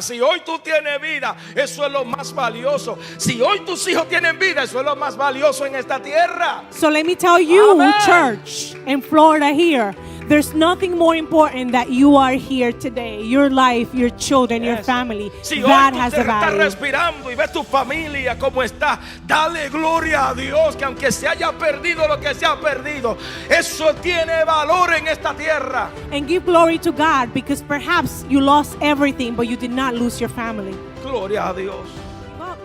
Si hoy tú tienes vida, eso es lo más valioso. Si hoy tus hijos tienen vida, eso es lo más valioso en esta tierra. So let me tell you, Amen. church in Florida here, there's nothing more important that you are here today. Your life, your children, your family. Si that hoy has tú a estás value. respirando y ves tu familia como está, dale gloria a Dios, que aunque se haya perdido lo que se ha perdido, eso tiene valor en esta tierra. And give glory to God, because perhaps you lost everything, but you did not lose your family. Gloria a Dios. Well,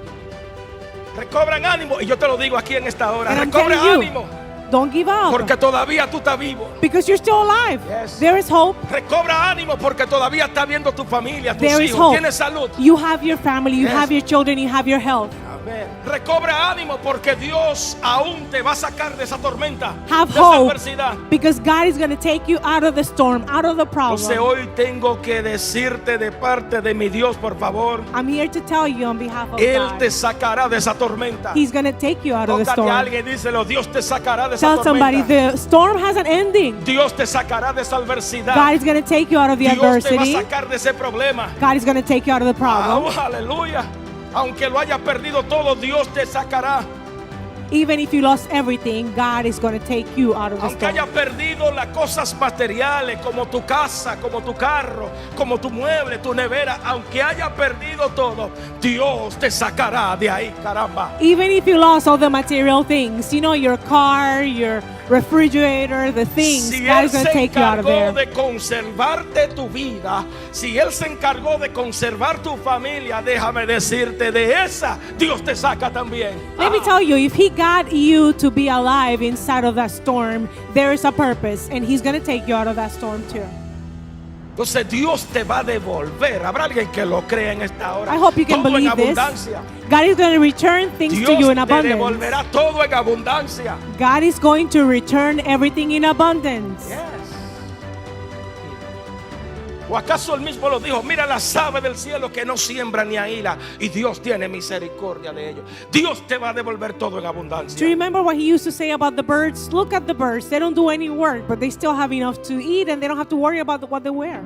Recobran ánimo, y yo te lo digo aquí en esta hora. and I'm Recobra telling you, ánimo, don't give up, porque todavía tú estás vivo. because you're still alive. Yes. There is hope. Recobra ánimo, porque todavía estás viendo tu familia, tus There is hijos. hope. Tienes salud. You have your family, you Yes. have your children, you have your health. Amén. Recobra ánimo, porque Dios aún te va a sacar de esa tormenta, Have de esa hope, adversidad. because God is going to take you out of the storm, out of the Entonces problem. hoy tengo que decirte de parte de mi Dios, por favor, I'm here to tell you on behalf of Él God, te sacará de esa tormenta. He's going to take you out of the Tócate a storm. alguien y díselo, Dios te sacará de esa Tell somebody tormenta. the storm has an ending. Dios te sacará de esa adversidad. God is going to take you out of the Dios te va a adversity. sacar de ese problema. God is going to take you out of the problem. Oh, aleluya. Aunque lo hayas perdido todo, Dios te sacará. Even if you lost everything, God is going to take you out of the Aunque storm. hayas perdido las cosas materiales, como tu casa, como tu carro, como tu mueble, tu nevera, aunque hayas perdido todo, Dios te sacará de ahí, caramba. Even if you lost all the material things, you know, your car, your refrigerator, the things, Si God Él is going to se take you out of encargó there. de conservarte tu vida, si Él se encargó de conservar tu familia, déjame decirte, de esa Dios te saca también. Let me tell you, if He got you to be alive inside of that storm, there is a purpose, and He's going to take you out of that storm too. Entonces Dios te va a devolver. Habrá alguien que lo crea en esta hora. I hope you can Todo en believe this. abundancia. God is going to return things to you Dios in te abundance. devolverá todo en abundancia. God is going to return everything in abundance. Yes. ¿O acaso Él mismo lo dijo? Mira las aves del cielo que no siembran ni ahila, y Dios tiene misericordia de ellos. Dios te va a devolver todo en Do you abundancia. remember what He used to say about the birds? Look at the birds. They don't do any work, but they still have enough to eat, and they don't have to worry about what they wear.